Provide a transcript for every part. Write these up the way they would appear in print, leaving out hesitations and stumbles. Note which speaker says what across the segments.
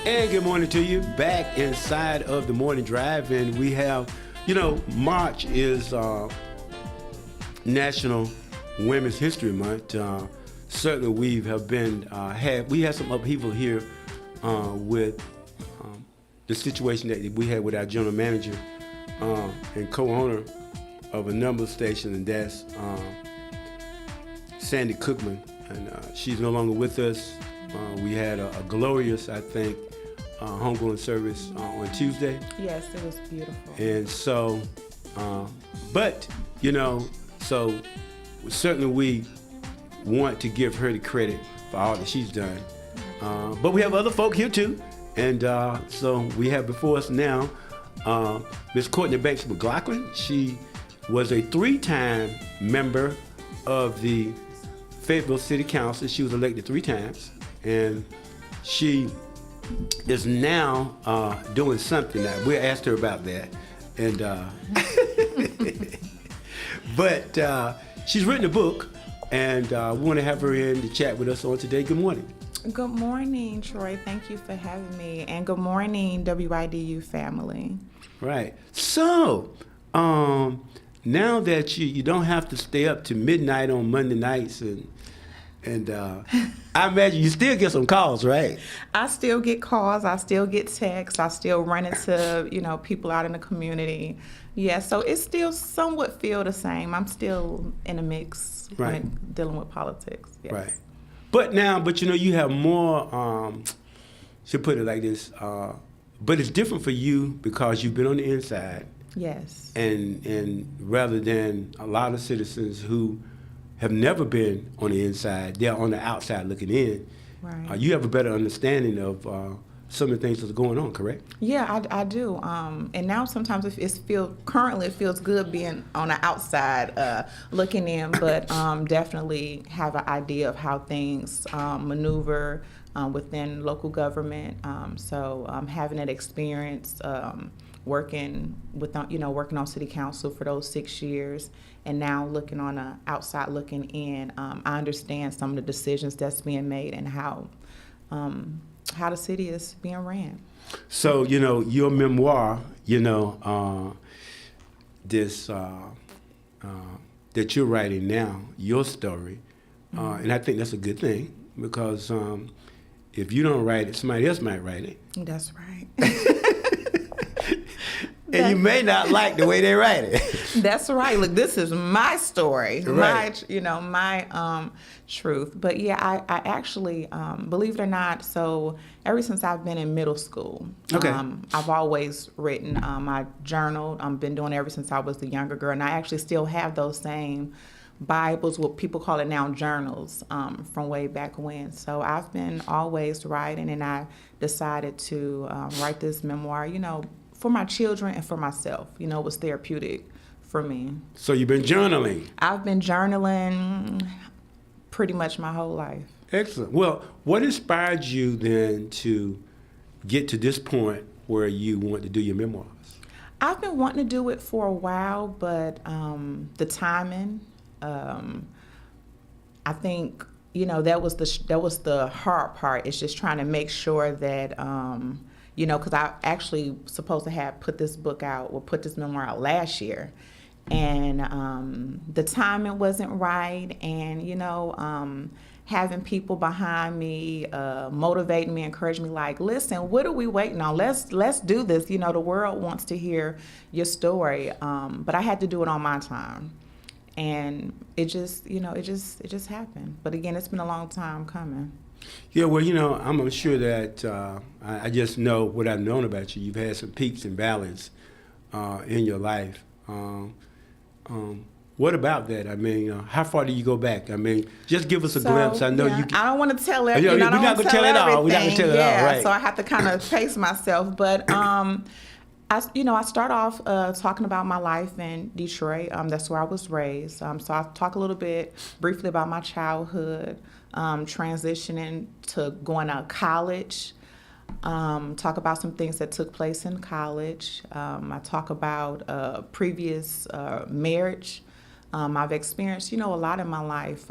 Speaker 1: And good morning to you. Back inside of the morning drive, and we have, March is National Women's History Month. Certainly, we had some upheaval here with the situation that we had with our general manager and co-owner of a number of stations, and that's Sandy Cookman, and she's no longer with us. We had a glorious, I think, homegoing service on Tuesday.
Speaker 2: Yes, it was beautiful.
Speaker 1: And so, so certainly we want to give her the credit for all that she's done. But we have other folk here too. And so we have before us now Miss Courtney Banks McLaughlin. She was a 3-time member of the Fayetteville City Council. She was elected 3 times. And she is now doing something now. We asked her about that. And but she's written a book, and we want to have her in to chat with us on today. Good morning.
Speaker 2: Good morning, Troy. Thank you for having me. And good morning, WIDU family.
Speaker 1: Right. So, now that you don't have to stay up to midnight on Monday nights, and I imagine you still get some calls, right?
Speaker 2: I still get calls. I still get texts. I still run into, people out in the community. Yeah, so it still somewhat feel the same. I'm still in the mix when dealing with politics. Yes.
Speaker 1: Right. But you have more, should put it like this, but it's different for you because you've been on the inside.
Speaker 2: Yes.
Speaker 1: And rather than a lot of citizens who have never been on the inside, they're on the outside looking in.
Speaker 2: Right.
Speaker 1: You have a better understanding of some of the things that's going on, correct?
Speaker 2: Yeah, I do. And now sometimes currently it feels good being on the outside looking in, but definitely have an idea of how things maneuver within local government. So having that experience working on city council for those 6 years, and now looking on the outside looking in, I understand some of the decisions that's being made and how the city is being ran.
Speaker 1: So, your memoir, this that you're writing now, your story, and I think that's a good thing because if you don't write it, somebody else might write it.
Speaker 2: That's right.
Speaker 1: And you may not like the way they write it.
Speaker 2: That's right. Look, this is my story,
Speaker 1: right.
Speaker 2: my truth. But yeah, I actually, believe it or not, so ever since I've been in middle school,
Speaker 1: okay.
Speaker 2: I've always written. I journaled. I've been doing it ever since I was a younger girl, and I actually still have those same Bibles, what people call it now, journals, from way back when. So I've been always writing, and I decided to write this memoir, for my children and for myself. It was therapeutic for me.
Speaker 1: So you've been journaling?
Speaker 2: I've been journaling pretty much my whole life.
Speaker 1: Excellent. Well, what inspired you then to get to this point where you want to do your memoirs?
Speaker 2: I've been wanting to do it for a while, but the timing, I think, that was the hard part. It's just trying to make sure that because I actually supposed to have put this memoir out last year, and the timing wasn't right, and having people behind me motivating me, encouraging me, like, listen, what are we waiting on? Let's do this. The world wants to hear your story, but I had to do it on my time, and it just happened. But again, it's been a long time coming.
Speaker 1: Yeah, well, I'm sure that I just know what I've known about you. You've had some peaks and valleys in your life. What about that? I mean, how far do you go back? I mean, just give us a glimpse. I know you.
Speaker 2: I don't want to tell it.
Speaker 1: We're not going to tell it all. We're not going to tell it all, right?
Speaker 2: So I have to kind of pace myself. But I start off talking about my life in Detroit. That's where I was raised. So I'll talk a little bit briefly about my childhood. Transitioning to going to college, talk about some things that took place in college. I talk about previous marriage. I've experienced, a lot in my life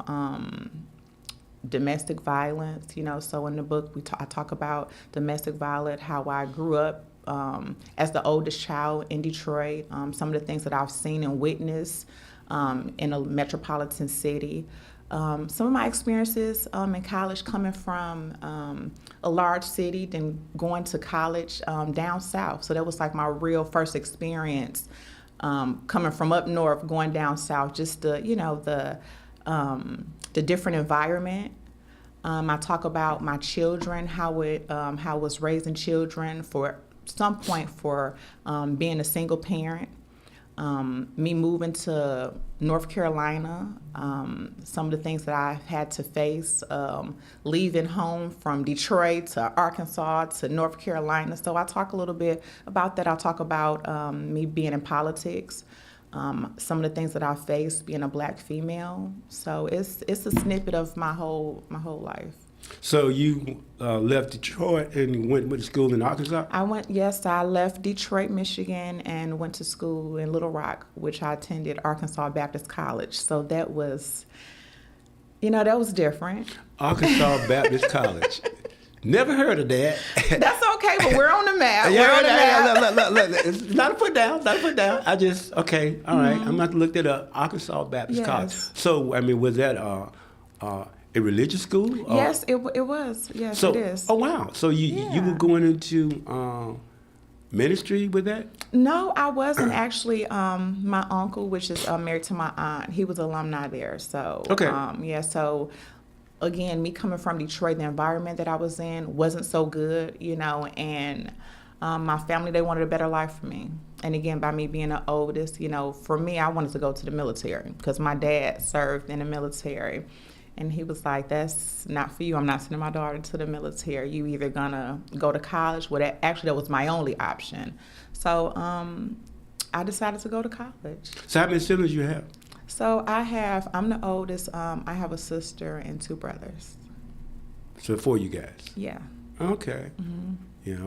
Speaker 2: domestic violence, so in the book I talk about domestic violence, how I grew up as the oldest child in Detroit, some of the things that I've seen and witnessed in a metropolitan city. Some of my experiences in college coming from a large city, then going to college down south. So that was like my real first experience coming from up north, going down south, just the different environment. I talk about my children, how I was raising children for some point for being a single parent. Me moving to North Carolina, some of the things that I had to face, leaving home from Detroit to Arkansas to North Carolina. So I talk a little bit about that. I talk about me being in politics, some of the things that I faced being a Black female. So it's a snippet of my whole life.
Speaker 1: So you left Detroit and went to school in Arkansas?
Speaker 2: I left Detroit, Michigan, and went to school in Little Rock, which I attended Arkansas Baptist College. So that was different.
Speaker 1: Arkansas Baptist College. Never heard of that.
Speaker 2: That's okay, but we're on the map.
Speaker 1: Look. It's not a put down. Okay, all right. I'm going to have to look that up. Arkansas Baptist College. So, was that a religious school?
Speaker 2: Yes, it was. Yes, it is.
Speaker 1: Oh, wow. So you were going into ministry with that?
Speaker 2: No, I wasn't actually. My uncle, which is married to my aunt, he was alumni there. So,
Speaker 1: okay.
Speaker 2: So, again, me coming from Detroit, the environment that I was in wasn't so good, and my family, they wanted a better life for me. And again, by me being the oldest, for me, I wanted to go to the military because my dad served in the military. And he was like, that's not for you. I'm not sending my daughter to the military. You either gonna go to college. That was my only option. So I decided to go to college.
Speaker 1: So how many siblings you have?
Speaker 2: So I'm the oldest. I have a sister and 2 brothers.
Speaker 1: So 4 you guys?
Speaker 2: Yeah.
Speaker 1: Okay.
Speaker 2: Mm-hmm.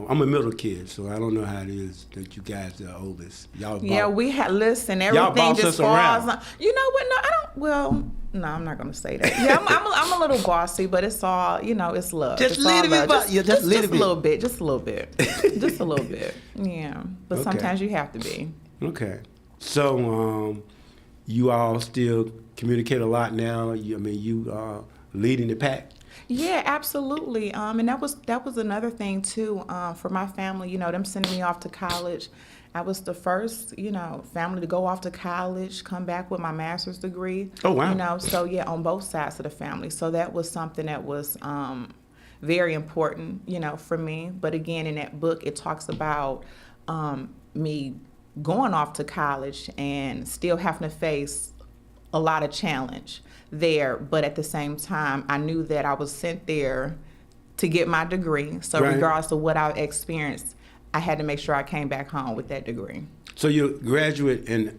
Speaker 1: I'm a middle kid, so I don't know how it is that you guys are the oldest.
Speaker 2: We had, listen, everything just falls on. You know what? No, I don't, well, no, I'm not going to say that. Yeah, I'm a little bossy, but it's all, it's love.
Speaker 1: Just a little bit. Just a little bit.
Speaker 2: Just a little bit. Just a little bit. Yeah. But sometimes you have to be.
Speaker 1: Okay. So you all still communicate a lot now? You are leading the pack?
Speaker 2: Yeah, absolutely. And that was another thing too, for my family, them sending me off to college. I was the first, family to go off to college, come back with my master's degree.
Speaker 1: Oh, wow.
Speaker 2: So yeah, on both sides of the family. So that was something that was very important, for me. But again, in that book, it talks about me going off to college and still having to face a lot of challenge there, but at the same time, I knew that I was sent there to get my degree. So regardless of what I experienced, I had to make sure I came back home with that degree.
Speaker 1: So your graduate and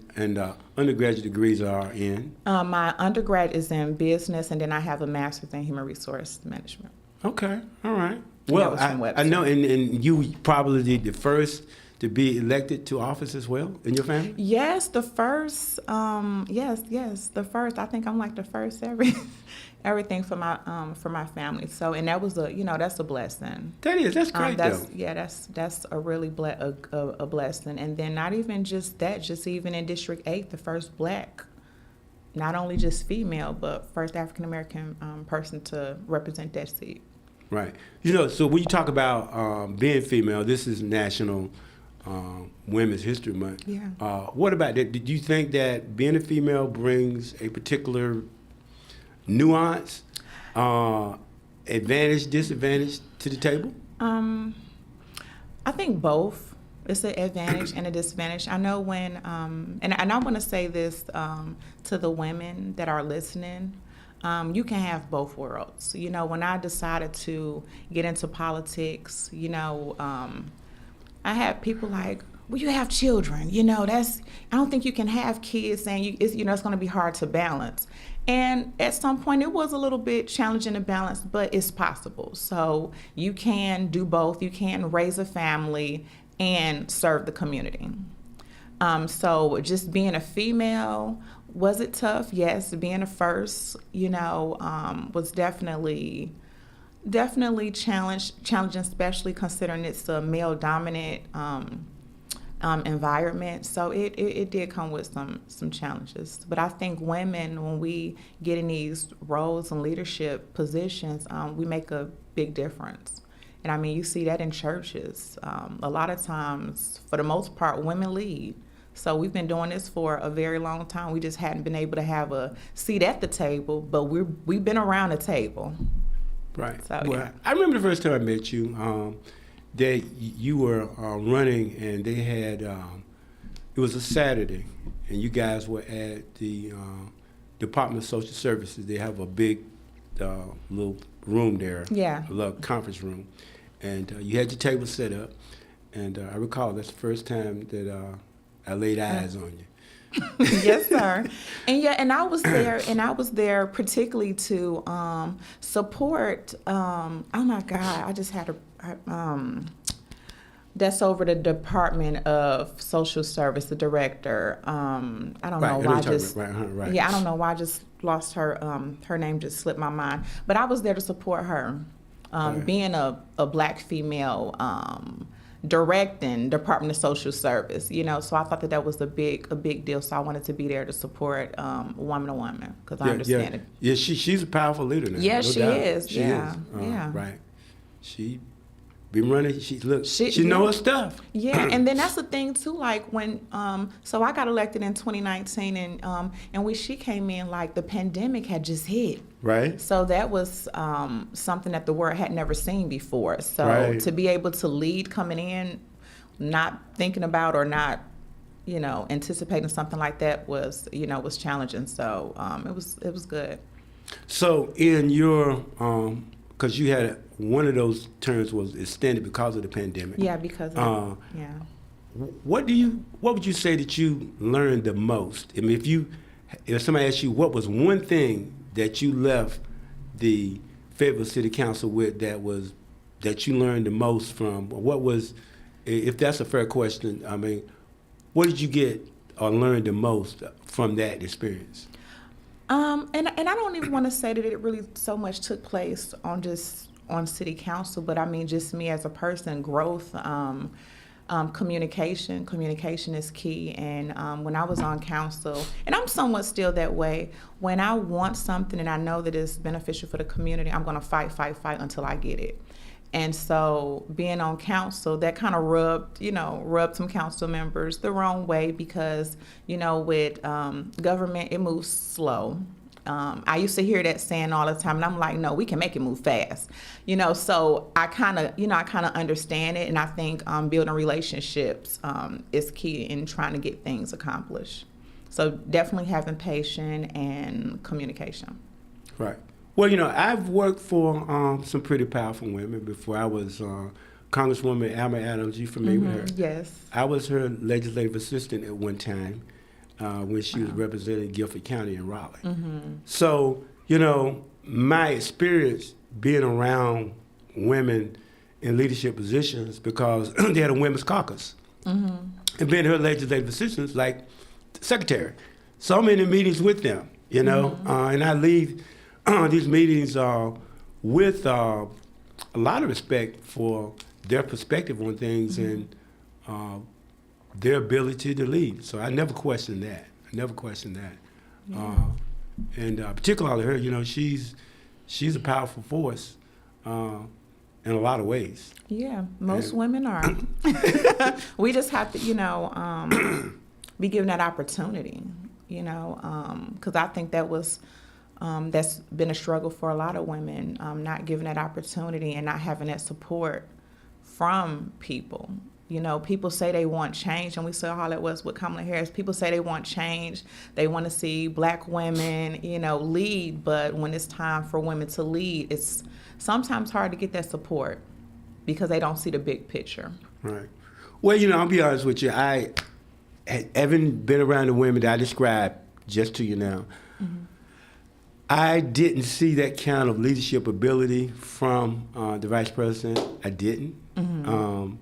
Speaker 1: undergraduate degrees are in?
Speaker 2: My undergrad is in business, and then I have a master's in human resource management.
Speaker 1: Okay, all right. Well, I know, and you probably the first to be elected to office as well in your family?
Speaker 2: Yes, the first. Yes, the first. I think I'm like the first everything for my family. So, and that was that's a blessing.
Speaker 1: That is. That's great though.
Speaker 2: Yeah, that's a really a blessing. And then not even just that, just even in District 8, the first Black, not only just female, but first African American person to represent that seat.
Speaker 1: Right. So when you talk about being female, this is National Women's History Month.
Speaker 2: Yeah.
Speaker 1: What about that? Did you think that being a female brings a particular nuance, advantage, disadvantage to the table?
Speaker 2: I think both. It's an advantage and a disadvantage. I know when, and I want to say this to the women that are listening. You can have both worlds. When I decided to get into politics, I had people like, well, you have children, I don't think you can have kids, and it's going to be hard to balance. And at some point it was a little bit challenging to balance, but it's possible. So you can do both. You can raise a family and serve the community. So just being a female Was it tough? Yes. Being a first, was definitely challenging, especially considering it's a male dominant environment. So it did come with some challenges. But I think women, when we get in these roles and leadership positions, we make a big difference. And I mean, you see that in churches. A lot of times, for the most part, women lead. So we've been doing this for a very long time. We just hadn't been able to have a seat at the table, but we've been around the table.
Speaker 1: Right.
Speaker 2: So,
Speaker 1: well,
Speaker 2: yeah.
Speaker 1: I remember the first time I met you, that you were running, and they had, it was a Saturday, and you guys were at the Department of Social Services. They have a big little room there,
Speaker 2: Yeah.
Speaker 1: a little conference room, and you had your table set up, and I recall that's the first time that I laid eyes on you.
Speaker 2: Yes, sir. And I was there particularly to support. Oh my God, I just had that's over the Department of Social Service, the director. I don't know why I just
Speaker 1: right.
Speaker 2: yeah, I don't know why I just lost her. Her name just slipped my mind. But I was there to support her, being a black female. Directing Department of Social Service, so I thought that was a big deal. So I wanted to be there to support woman to woman, because I understand it.
Speaker 1: Yeah, she's a powerful leader now.
Speaker 2: Yeah,
Speaker 1: no
Speaker 2: she
Speaker 1: doubt.
Speaker 2: is.
Speaker 1: She
Speaker 2: Yeah,
Speaker 1: is.
Speaker 2: yeah.
Speaker 1: Right. She been running. She
Speaker 2: Yeah.
Speaker 1: know her stuff.
Speaker 2: Yeah, and then that's the thing too. Like when, so I got elected in 2019, and when she came in, like the pandemic had just hit.
Speaker 1: Right.
Speaker 2: So that was something that the world had never seen before. So
Speaker 1: Right.
Speaker 2: to be able to lead coming in, not thinking about or not, anticipating something like that was challenging. So it was good.
Speaker 1: So in your, because you had one of those terms was extended because of the pandemic.
Speaker 2: Yeah, because of, yeah.
Speaker 1: What would you say that you learned the most? I mean, if somebody asked you what was one thing that you left the Fayetteville City Council with that you learned the most from, what was, if that's a fair question, I mean, what did you get or learn the most from that experience?
Speaker 2: And I don't even want to say that it really so much took place on city council, but I mean just me as a person, growth, communication. Communication is key. And when I was on council, and I'm somewhat still that way, when I want something and I know that it's beneficial for the community, I'm going to fight until I get it. And so being on council, that kind of rubbed some council members the wrong way, because, with government, it moves slow. I used to hear that saying all the time, and I'm like, no, we can make it move fast. So I kind of understand it, and I think building relationships is key in trying to get things accomplished. So definitely having patience and communication.
Speaker 1: Right. Well, I've worked for some pretty powerful women before. I was Congresswoman Alma Adams. You familiar with her?
Speaker 2: Yes.
Speaker 1: I was her legislative assistant at one time when she was representing Guilford County in Raleigh.
Speaker 2: Mm-hmm.
Speaker 1: So, my experience being around women in leadership positions, because they had a women's caucus.
Speaker 2: Mm-hmm.
Speaker 1: And being her legislative assistant, like secretary. So I'm in the meetings with them,
Speaker 2: Mm-hmm.
Speaker 1: And I leave these meetings with a lot of respect for their perspective on things and their ability to lead. So I never questioned that. Yeah. And particularly her, she's a powerful force in a lot of ways.
Speaker 2: Yeah, most women are. We just have to, be given that opportunity, because I think that was, that's been a struggle for a lot of women, not given that opportunity and not having that support from people. People say they want change, and we saw how that was with Kamala Harris. People say they want change. They want to see black women, lead, but when it's time for women to lead, it's sometimes hard to get that support because they don't see the big picture.
Speaker 1: Right. Well, I'll be honest with you. I haven't been around the women that I described just to you now. Mm-hmm. I didn't see that kind of leadership ability from the vice president. I didn't. Mm-hmm.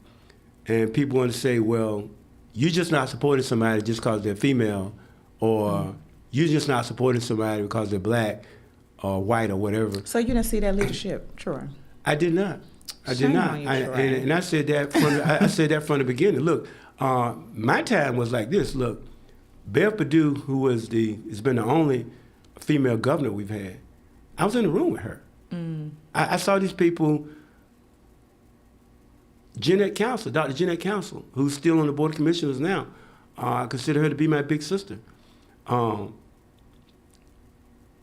Speaker 1: And people want to say, well, you're just not supporting somebody just because they're female, or you're just not supporting somebody because they're black or white or whatever.
Speaker 2: So you didn't see that leadership, Troy?
Speaker 1: I did not. I did
Speaker 2: Shame
Speaker 1: not.
Speaker 2: on you, Troy.
Speaker 1: And I said that I said that from the beginning. Look, my time was like this. Look, Bev Perdue, who has been the only female governor we've had, I was in the room with her. I saw these people. Dr. Jeanette Council, who's still on the Board of Commissioners now. I consider her to be my big sister.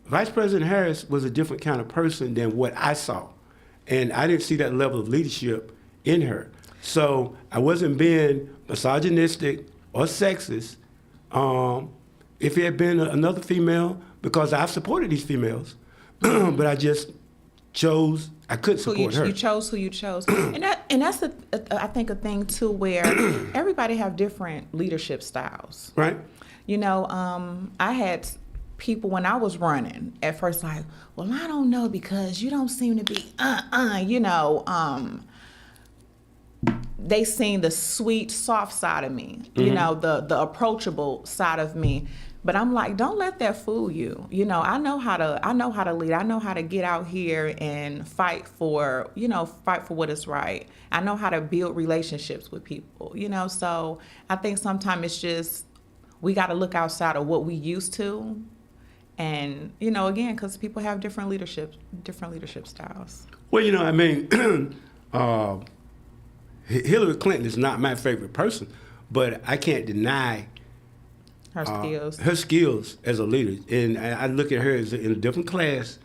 Speaker 1: Vice President Harris was a different kind of person than what I saw. And I didn't see that level of leadership in her. So I wasn't being misogynistic or sexist. If it had been another female, because I've supported these females, but I just chose, I couldn't support her.
Speaker 2: You chose who you chose. And that's, I think, a thing, too, where everybody have different leadership styles.
Speaker 1: Right.
Speaker 2: You know, I had people when I was running at first like, well, I don't know because you don't seem to be, you know, they seen the sweet, soft side of me, you know, the approachable side of me. But I'm like, don't let that fool you. You know, I know how to lead. I know how to get out here and fight for what is right. I know how to build relationships with people, you know. So I think sometimes it's just, we got to look outside of what we used to. And, you know, again, because people have different leadership styles.
Speaker 1: Well, you know, I mean, Hillary Clinton is not my favorite person, but I can't deny
Speaker 2: her
Speaker 1: skills as a leader. And I look at her as in a different class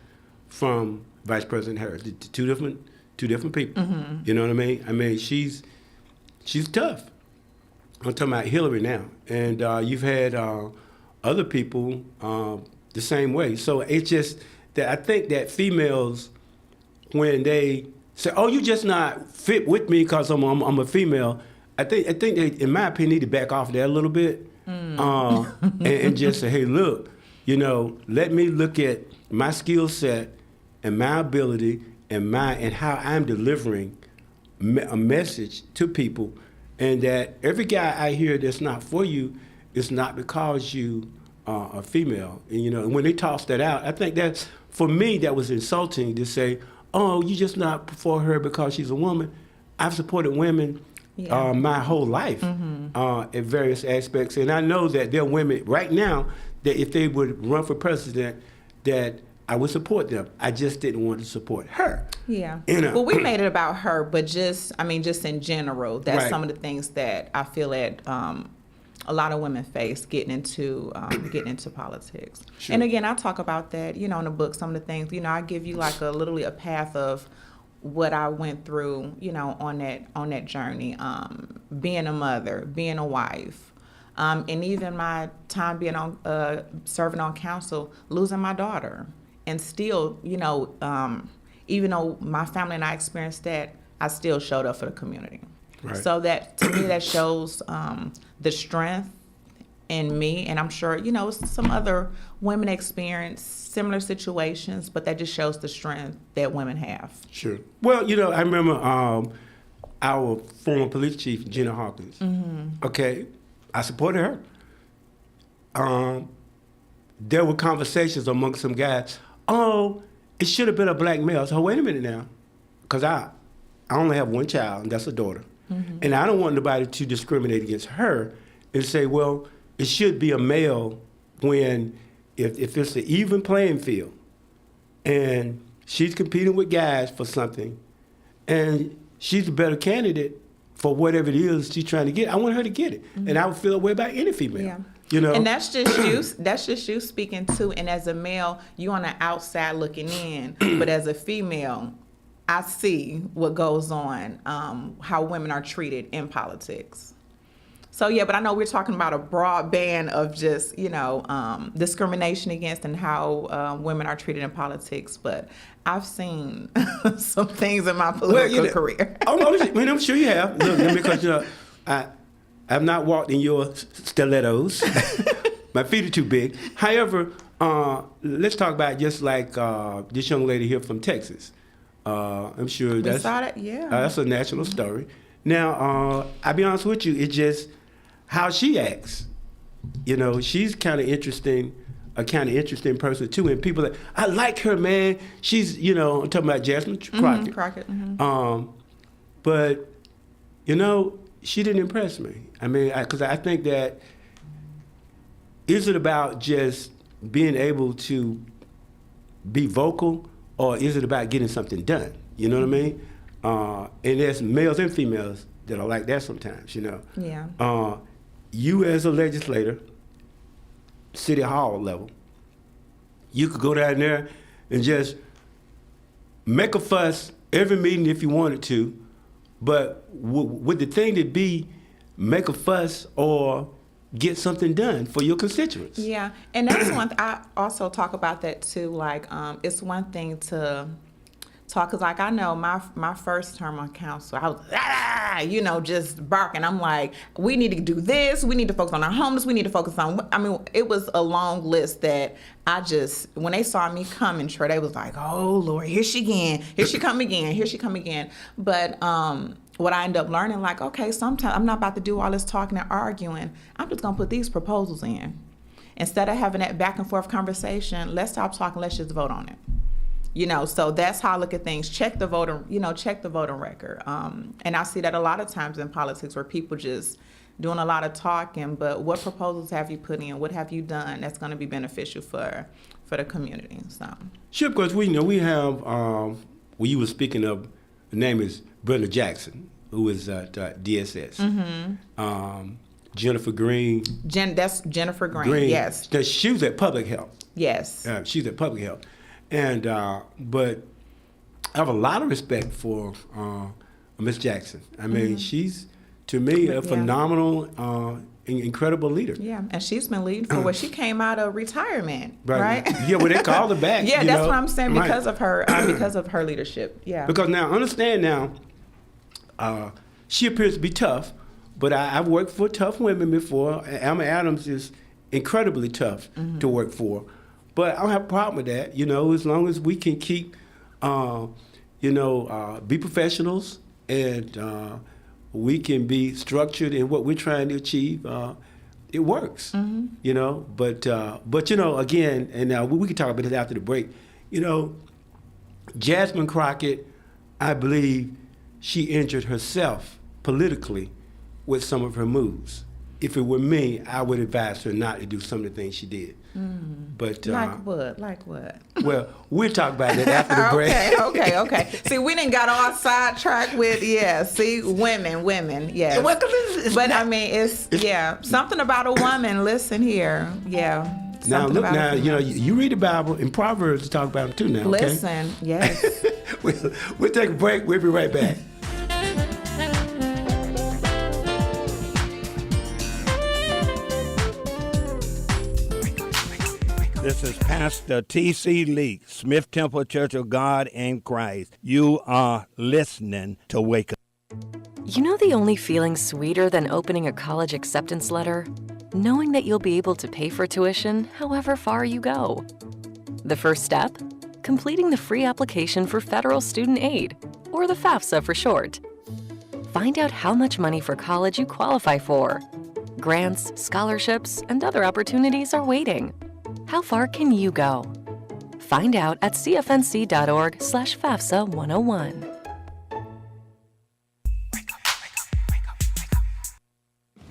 Speaker 1: from Vice President Harris. Two different people. You know what I mean? I mean, she's tough. I'm talking about Hillary now. And you've had other people the same way. So it's just that I think that females, when they say, "Oh, you just not fit with me because I'm a female," I think they, in my opinion, need to back off that a little bit, and just say, "Hey, look, you know, let me look at my skill set and my ability and how I'm delivering a message to people, and that every guy I hear that's not for you is not because you are female." And you know, when they toss that out, I think that's, for me, that was insulting to say, "Oh, you just not for her because she's a woman." I've supported women my whole life in various aspects, and I know that there are women right now that if they would run for president, that I would support them. I just didn't want to support her.
Speaker 2: Yeah.
Speaker 1: You know?
Speaker 2: Well, we made it about her, but just in general, that's
Speaker 1: Right.
Speaker 2: some of the things that I feel that a lot of women face getting into politics.
Speaker 1: Sure.
Speaker 2: And again, I talk about that, you know, in the book, some of the things, you know, I give you like literally a path of what I went through, you know, on that journey, being a mother, being a wife, and even my time being on serving on council, losing my daughter, and still, you know, even though my family and I experienced that, I still showed up for the community.
Speaker 1: Right.
Speaker 2: So that, to me, that shows the strength in me, and I'm sure, you know, some other women experience similar situations, but that just shows the strength that women have.
Speaker 1: Sure. Well, you know, I remember our former police chief, Gina Hawkins. Okay, I supported her. There were conversations among some guys, "Oh, it should have been a black male." So wait a minute now, because I only have one child, and that's a daughter. And I don't want nobody to discriminate against her and say, well, it should be a male when, if it's an even playing field and she's competing with guys for something and she's a better candidate for whatever it is she's trying to get, I want her to get it. And I would feel that way about any female.
Speaker 2: Yeah.
Speaker 1: You know?
Speaker 2: And that's just you. That's just you speaking too. And as a male, you on the outside looking in, but as a female, I see what goes on, how women are treated in politics. So yeah, but I know we're talking about a broad band of just, you know, discrimination against and how women are treated in politics. But I've seen some things in my political career.
Speaker 1: I'm sure you have. Look, because you know, I've not walked in your stilettos. My feet are too big. However, let's talk about just like this young lady here from Texas. I'm sure that's that's a national story. Now, I'll be honest with you, it's just how she acts. You know, she's kind of interesting a kind of interesting person too. And people that I like her, man. She's, I'm talking about Jasmine Crockett.
Speaker 2: Crockett.
Speaker 1: But she didn't impress me. I mean, because I think that is it about just being able to be vocal, or is it about getting something done? You know what I mean? And there's males and females that are like that sometimes.
Speaker 2: Yeah.
Speaker 1: You as a legislator, city hall level, you could go down there and just make a fuss every meeting if you wanted to, but would the thing to be make a fuss or get something done for your constituents?
Speaker 2: Yeah, and that's one. I also talk about that too. Like, it's one thing to talk, because like I know my first term on council, I was just barking. I'm like, we need to do this. We need to focus on our homeless. We need to focus on. I mean, it was a long list that I just, when they saw me coming, Trey, they was like, oh Lord, here she again. Here she come again. Here she come again. But what I end up learning, like, okay, sometimes I'm not about to do all this talking and arguing. I'm just gonna put these proposals in. Instead of having that back and forth conversation, let's stop talking. Let's just vote on it. So that's how I look at things. Check the voter record. And I see that a lot of times in politics where people just doing a lot of talking, but what proposals have you put in? What have you done that's going to be beneficial for the community? So
Speaker 1: sure, because we have, you were speaking of, the name is Brenda Jackson, who is at DSS.
Speaker 2: Mm-hmm.
Speaker 1: Jennifer Green.
Speaker 2: That's Jennifer Green, yes.
Speaker 1: She was at Public Health.
Speaker 2: Yes.
Speaker 1: She's at Public Health. And but I have a lot of respect for Miss Jackson. I mean, she's, to me, a phenomenal, incredible leader.
Speaker 2: Yeah, and she's been leading for what she came out of retirement, right?
Speaker 1: Yeah, well, they called her back.
Speaker 2: Yeah, that's what I'm saying, because of her leadership. Yeah.
Speaker 1: Because now, understand now, she appears to be tough, but I've worked for tough women before. Alma Adams is incredibly tough to work for. But I don't have a problem with that, as long as we can keep, be professionals, and we can be structured in what we're trying to achieve. It works, But again, and we can talk about it after the break. Jasmine Crockett, I believe, she injured herself politically with some of her moves. If it were me, I would advise her not to do some of the things she did. But
Speaker 2: like what?
Speaker 1: Well, we'll talk about that after the break.
Speaker 2: Okay. See, we didn't got all sidetracked with women, yeah.
Speaker 1: Well,
Speaker 2: but I mean, it's something about a woman. Listen here,
Speaker 1: Now look, you read the Bible and Proverbs to talk about them too. Now, okay?
Speaker 2: Listen, yes.
Speaker 1: We'll take a break. We'll be right back.
Speaker 3: This is Pastor T.C. Lee, Smith Temple Church of God in Christ. You are listening to Wake Up.
Speaker 4: You know the only feeling sweeter than opening a college acceptance letter? Knowing that you'll be able to pay for tuition however far you go. The first step? Completing the free application for federal student aid, or the FAFSA for short. Find out how much money for college you qualify for. Grants, scholarships, and other opportunities are waiting. How far can you go? Find out at cfnc.org/FAFSA 101.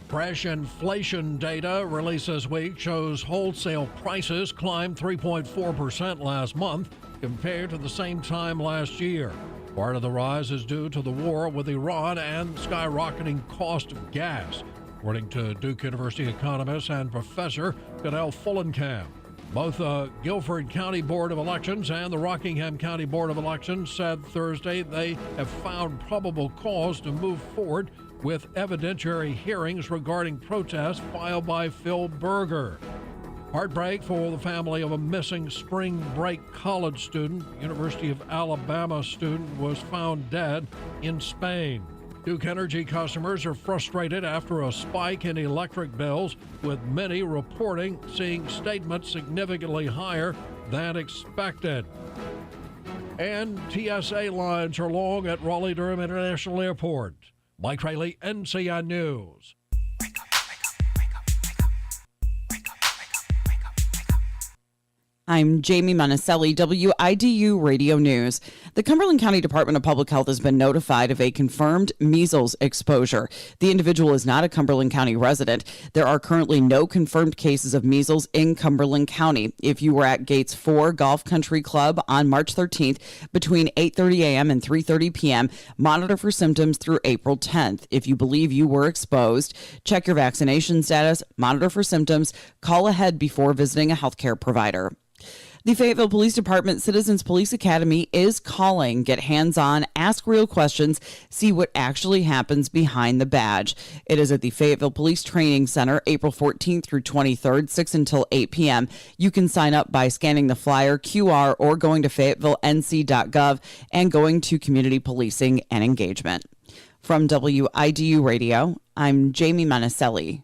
Speaker 5: Fresh inflation data released this week shows wholesale prices climbed 3.4% last month compared to the same time last year. Part of the rise is due to the war with Iran and skyrocketing cost of gas, according to Duke University economist and professor Goodell Fullenkamp. Both the Guilford County Board of Elections and the Rockingham County Board of Elections said Thursday they have found probable cause to move forward with evidentiary hearings regarding protests filed by Phil Berger. Heartbreak for the family of a missing spring break college student. University of Alabama student was found dead in Spain. Duke Energy customers are frustrated after a spike in electric bills, with many reporting seeing statements significantly higher than expected. And TSA lines are long at Raleigh-Durham International Airport. Mike Rayleigh, NCI News.
Speaker 6: I'm Jamie Monticelli, WIDU Radio News. The Cumberland County Department of Public Health has been notified of a confirmed measles exposure. The individual is not a Cumberland County resident. There are currently no confirmed cases of measles in Cumberland County. If you were at Gates 4 Golf Country Club on March 13th between 8:30 a.m. and 3:30 p.m., monitor for symptoms through April 10th. If you believe you were exposed, check your vaccination status, monitor for symptoms, call ahead before visiting a healthcare provider. The Fayetteville Police Department Citizens Police Academy is calling. Get hands-on, ask real questions, see what actually happens behind the badge. It is at the Fayetteville Police Training Center, April 14th through 23rd, 6 until 8 p.m. You can sign up by scanning the flyer, QR, or going to fayetteville.nc.gov and going to Community Policing and Engagement. From WIDU Radio, I'm Jamie Monticelli.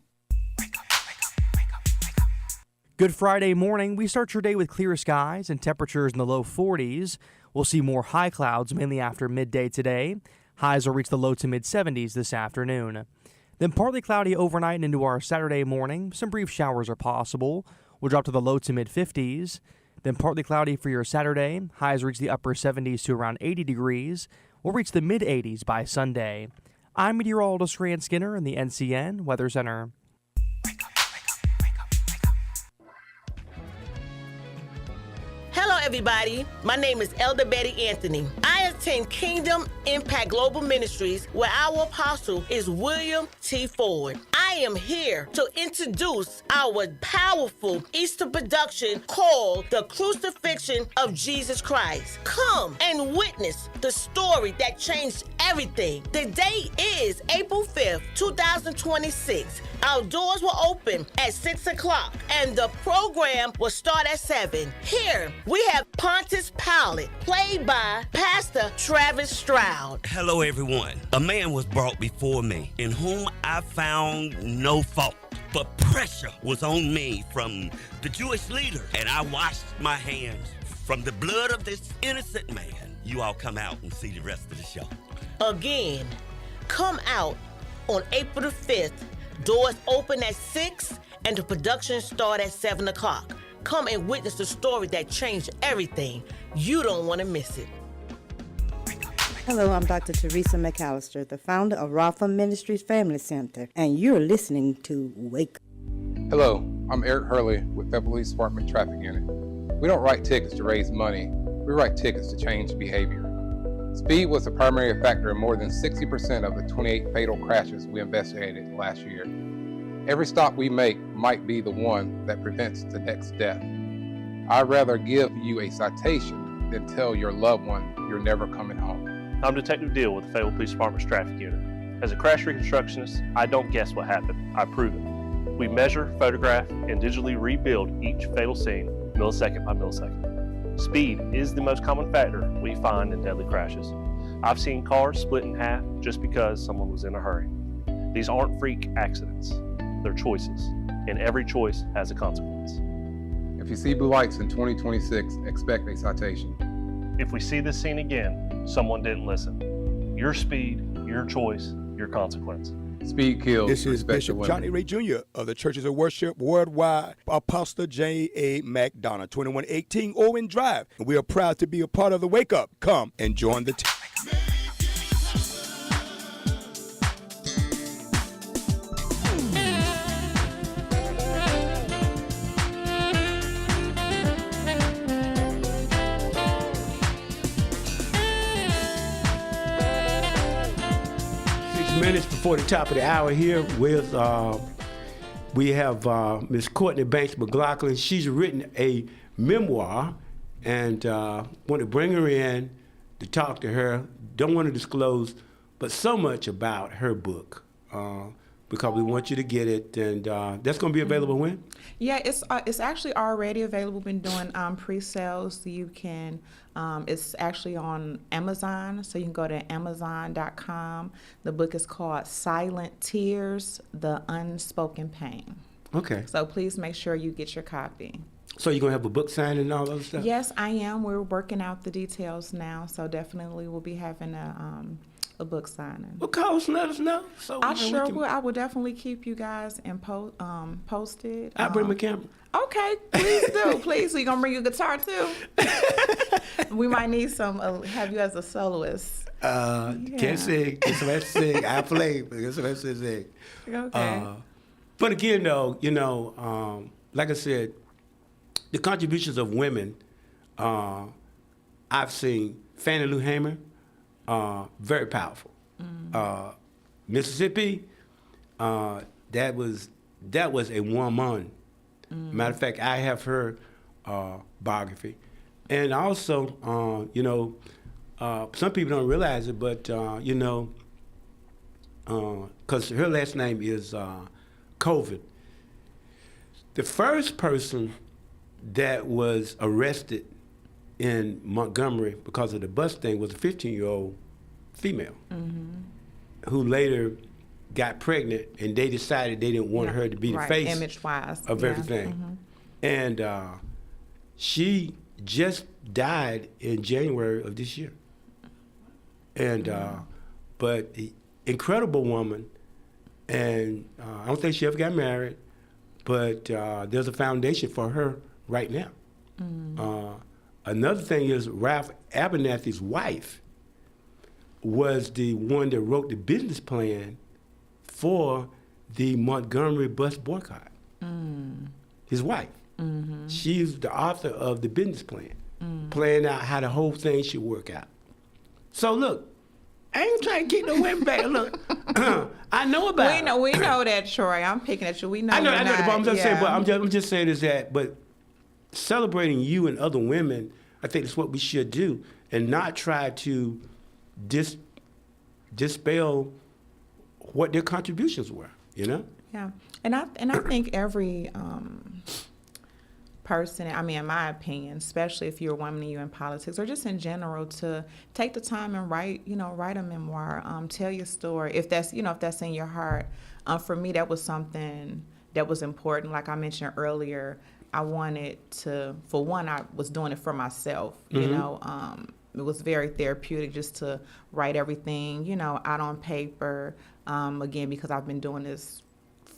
Speaker 7: Good Friday morning. We start your day with clear skies and temperatures in the low 40s. We'll see more high clouds mainly after midday today. Highs will reach the low to mid 70s this afternoon. Then partly cloudy overnight and into our Saturday morning. Some brief showers are possible. We'll drop to the low to mid 50s. Then partly cloudy for your Saturday. Highs reach the upper 70s to around 80 degrees. We'll reach the mid 80s by Sunday. I'm meteorologist Grant Skinner in the NCN Weather Center.
Speaker 8: Hello, everybody. My name is Elder Betty Anthony. I attend Kingdom Impact Global Ministries, where our apostle is William T. Ford. I am here to introduce our powerful Easter production called The Crucifixion of Jesus Christ. Come and witness the story that changed everything. The date is April 5th, 2026. Our doors will open at 6 o'clock, and the program will start at 7. Here, we have Pontius Pilate, played by Pastor Travis Stroud.
Speaker 9: Hello, everyone. A man was brought before me, in whom I found no fault. But pressure was on me from the Jewish leader, and I washed my hands from the blood of this innocent man. You all come out and see the rest of the show.
Speaker 8: Again, come out on April the 5th. Doors open at 6 and the production start at 7 o'clock. Come and witness the story that changed everything. You don't want to miss it.
Speaker 10: Hello, I'm Dr. Teresa McAllister, the founder of Rafa Ministries Family Center, and you're listening to Wake Up.
Speaker 11: Hello, I'm Eric Hurley with the Police Department Traffic Unit. We don't write tickets to raise money. We write tickets to change behavior. Speed was the primary factor in more than 60% of the 28 fatal crashes we investigated last year. Every stop we make might be the one that prevents the next death. I'd rather give you a citation than tell your loved one you're never coming home.
Speaker 12: I'm Detective Deal with the Fayetteville Police Department's Traffic Unit. As a crash reconstructionist, I don't guess what happened, I prove it. We measure, photograph, and digitally rebuild each fatal scene millisecond by millisecond. Speed is the most common factor we find in deadly crashes. I've seen cars split in half just because someone was in a hurry. These aren't freak accidents, they're choices, and every choice has a consequence.
Speaker 11: If you see blue lights in 2026, expect a citation.
Speaker 12: If we see this scene again, someone didn't listen. Your speed, your choice, your consequence.
Speaker 11: Speed kills.
Speaker 3: This is
Speaker 11: respect
Speaker 3: Bishop
Speaker 11: the
Speaker 3: Johnny Ray Jr. of the Churches of Worship Worldwide, Apostle J.A. McDonough, 2118 Owen Drive. And we are proud to be a part of the Wake Up. Come and join the team.
Speaker 1: 6 minutes before the top of the hour here with we have Miss Courtney Banks McLaughlin. She's written a memoir and want to bring her in to talk to her. Don't want to disclose but so much about her book because we want you to get it, and that's going to be available when?
Speaker 2: Yeah, it's actually already available. Been doing pre-sales. You can. It's actually on Amazon, so you can go to Amazon.com. The book is called Silent Tears: The Unspoken Pain.
Speaker 1: Okay.
Speaker 2: So please make sure you get your copy.
Speaker 1: So you're going to have a book signing and all those stuff?
Speaker 2: Yes, I am. We're working out the details now, so definitely we'll be having A book signing.
Speaker 1: Well, call us and let us know. So
Speaker 2: I
Speaker 1: we
Speaker 2: sure
Speaker 1: can-
Speaker 2: will. I will definitely keep you guys posted.
Speaker 1: I'll bring my camera.
Speaker 2: Okay, please do. Please. So you gonna bring your guitar too? We might need some. Have you as a soloist?
Speaker 1: Can't sing. Get somebody to sing. I play, but get somebody to sing.
Speaker 2: Okay.
Speaker 1: But again, though, like I said, the contributions of women, I've seen Fannie Lou Hamer, very powerful. Mississippi, that was a woman. Matter of fact, I have her biography, and also, some people don't realize it, but because her last name is COVID. The first person that was arrested in Montgomery because of the bus thing was a 15-year-old female who later got pregnant, and they decided they didn't want her to be the face
Speaker 2: image-wise
Speaker 1: of everything. And she just died in January of this year. And but incredible woman, and I don't think she ever got married, but there's a foundation for her right now. Another thing is Ralph Abernathy's wife was the one that wrote the business plan for the Montgomery bus boycott. His wife. She's the author of the business plan, playing out how the whole thing should work out. So look, I ain't trying to get no women back. Look, I know about it.
Speaker 2: We know that, Troy. I'm picking at you. We know.
Speaker 1: I know.
Speaker 2: you're
Speaker 1: But I'm
Speaker 2: not-
Speaker 1: just saying.
Speaker 2: yeah.
Speaker 1: But I'm just saying is that. But celebrating you and other women, I think that's what we should do, and not try to dispel what their contributions were.
Speaker 2: Yeah, and I think every person, I mean, in my opinion, especially if you're a woman and you're in politics or just in general, to take the time and write a memoir, tell your story if that's in your heart. For me, that was something that was important. Like I mentioned earlier, I wanted to, for one, I was doing it for myself. It was very therapeutic just to write everything, out on paper. Again, because I've been doing this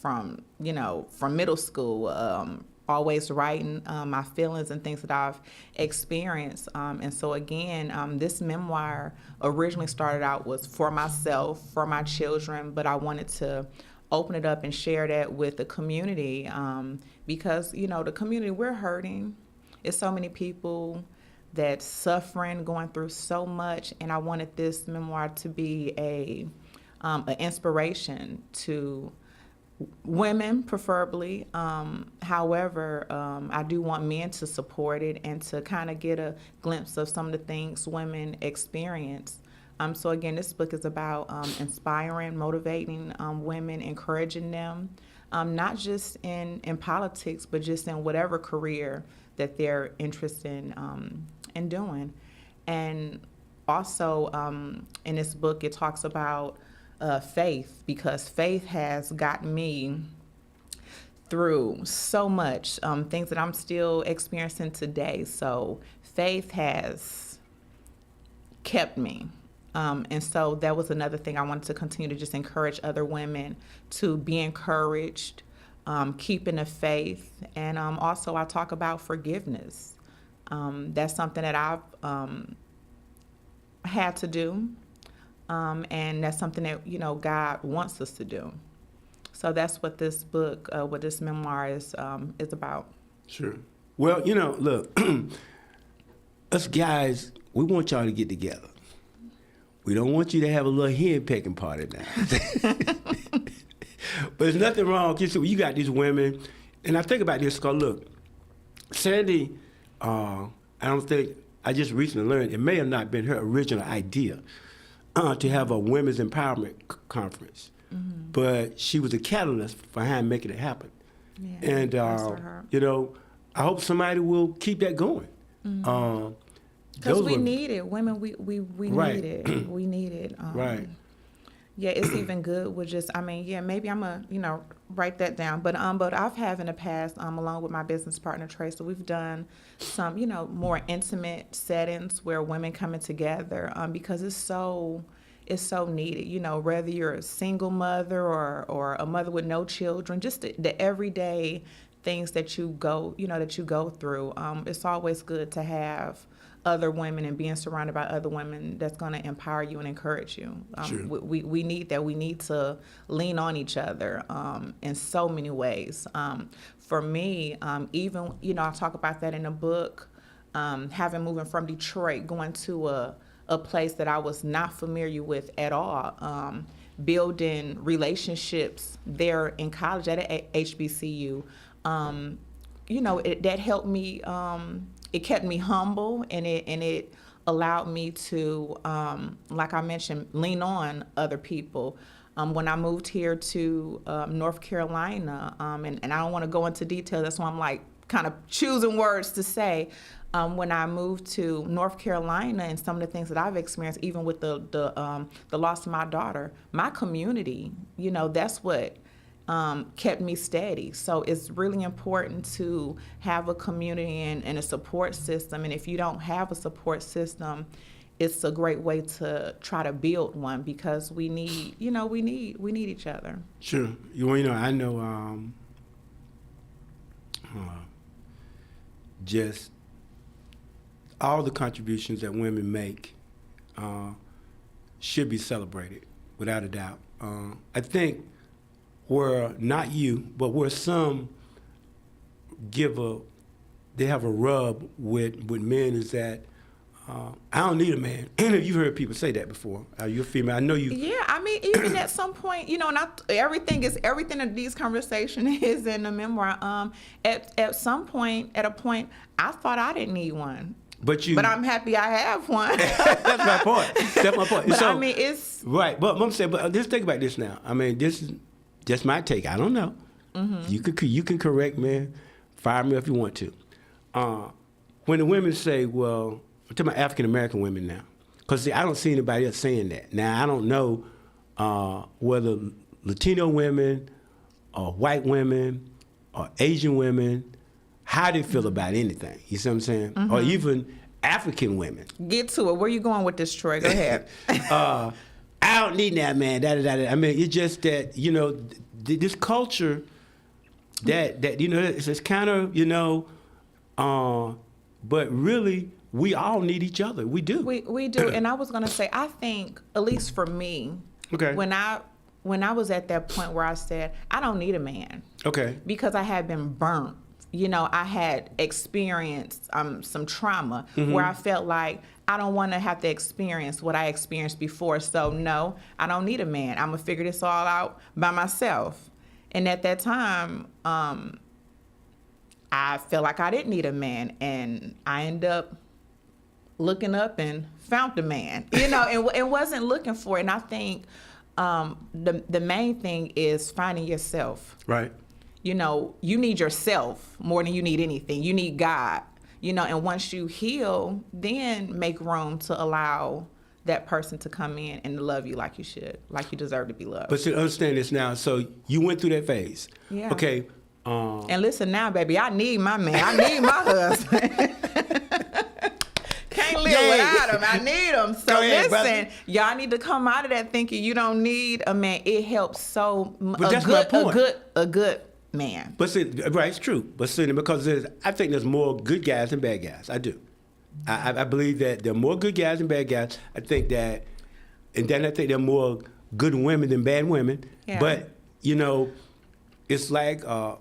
Speaker 2: from middle school, always writing my feelings and things that I've experienced. And so again, this memoir originally started out was for myself, for my children, but I wanted to open it up and share that with the community because, the community, we're hurting. It's so many people that's suffering, going through so much, and I wanted this memoir to be an inspiration to women, preferably. However, I do want men to support it and to kind of get a glimpse of some of the things women experience. So again, this book is about inspiring, motivating women, encouraging them, not just in politics, but just in whatever career that they're interested in doing. And also in this book, it talks about faith, because faith has gotten me through so much, things that I'm still experiencing today. So faith has kept me. And so that was another thing I wanted to continue to just encourage other women to be encouraged, keeping the faith. And also I talk about forgiveness. That's something that I've had to do. And that's something that, God wants us to do. So that's what this book, what this memoir is about.
Speaker 1: Sure. Well, look, us guys, we want y'all to get together. We don't want you to have a little hen-pecking party now. But there's nothing wrong. You got these women, and I think about this because, look, Sandy, I just recently learned it may have not been her original idea to have a women's empowerment conference, but she was a catalyst behind making it happen.
Speaker 2: Yeah,
Speaker 1: And, I hope somebody will keep that going.
Speaker 2: Because we need it. Women, we
Speaker 1: Right.
Speaker 2: need it. We need it.
Speaker 1: Right.
Speaker 2: Yeah, it's even good with just, maybe I'm going to, write that down. But I've had in the past, along with my business partner, Tracy, we've done some, more intimate settings where women coming together because it's so is so needed. You know, whether you're a single mother or a mother with no children, just the everyday things that you go through. It's always good to have other women and being surrounded by other women that's going to empower you and encourage you.
Speaker 1: Sure.
Speaker 2: We need that. We need to lean on each other in so many ways. For me, even, you know, I talk about that in the book, moving from Detroit, going to a place that I was not familiar with at all, building relationships there in college at a HBCU. You know, that helped me. It kept me humble, and it allowed me to, like I mentioned, lean on other people. When I moved here to North Carolina, and I don't want to go into detail, that's why I'm like kind of choosing words to say. When I moved to North Carolina and some of the things that I've experienced, even with the loss of my daughter, my community, you know, that's what kept me steady. So it's really important to have a community and a support system. And if you don't have a support system, it's a great way to try to build one, because we need each other.
Speaker 1: Sure. You know, I know just all the contributions that women make should be celebrated, without a doubt. I think where, not you, but where some they have a rub with men is that I don't need a man. You've heard people say that before. You're a female. I know you.
Speaker 2: Yeah, I mean, even at some point, you know, and everything in these conversations is in the memoir. At some point, at a point, I thought I didn't need one. But I'm happy I have one.
Speaker 1: That's my point.
Speaker 2: But
Speaker 1: So,
Speaker 2: I mean, it's
Speaker 1: right. But I'm saying, but just think about this now. I mean, this is just my take. I don't know. Mm-hmm. You can correct me, fire me if you want to. When the women say, well, I'm talking about African American women now, because I don't see anybody else saying that. Now, I don't know whether Latino women or white women or Asian women, how they feel about anything. You see what I'm saying? Mm-hmm. Or even African women.
Speaker 2: Get to it. Where you going with this, Troy? Go ahead.
Speaker 1: I don't need that, man. I mean, it's just that, you know, this culture that you know, it's kind of, you know, but really, we all need each other. We do.
Speaker 2: We do. And I was going to say, I think, at least for me,
Speaker 1: okay,
Speaker 2: when I was at that point where I said, I don't need a man.
Speaker 1: Okay.
Speaker 2: Because I had been burnt. You know, I had experienced some trauma where I felt like I don't want to have to experience what I experienced before. So, no, I don't need a man. I'm going to figure this all out by myself. And at that time, I felt like I didn't need a man. And I ended up looking up and found a man, you know, and wasn't looking for it. And I think the main thing is finding yourself.
Speaker 1: Right.
Speaker 2: You know, you need yourself more than you need anything. You need God, you know, and once you heal, then make room to allow that person to come in and love you like you should, like you deserve to be loved.
Speaker 1: But see, understand this now. So you went through that phase.
Speaker 2: Yeah.
Speaker 1: Okay.
Speaker 2: And listen now, baby, I need my man. I need my husband. Can't live without him. I need him. So
Speaker 1: ahead,
Speaker 2: listen, y'all need to come out of that thinking you don't need a man. It helps so much.
Speaker 1: But that's my point.
Speaker 2: A good man.
Speaker 1: But see, right, it's true. But see, because I think there's more good guys than bad guys. I do. I believe that there are more good guys than bad guys. I think that, and then I think there are more good women than bad women.
Speaker 2: Yeah. But,
Speaker 1: you know, it's like a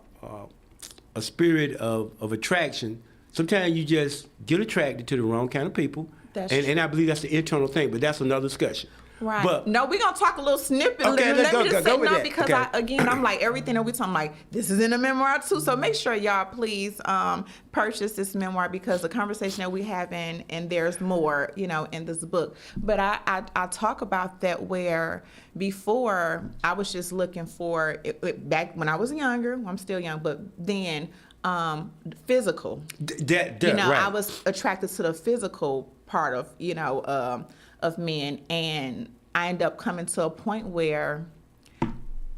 Speaker 1: spirit of attraction. Sometimes you just get attracted to the wrong kind of people. And I believe that's the internal thing, but that's another discussion.
Speaker 2: Right.
Speaker 1: But,
Speaker 2: no, we're going to talk a little snippet.
Speaker 1: Okay,
Speaker 2: Let me just say
Speaker 1: with
Speaker 2: no,
Speaker 1: that.
Speaker 2: because
Speaker 1: Okay.
Speaker 2: I'm like, everything that we're talking, like, this is in the memoir too. So make sure y'all please purchase this memoir, because the conversation that we have and there's more, you know, in this book. But I talk about that, where before I was just looking for, back when I was younger, I'm still young, but then physical. You know,
Speaker 1: right.
Speaker 2: I was attracted to the physical part of, you know, of men, and I ended up coming to a point where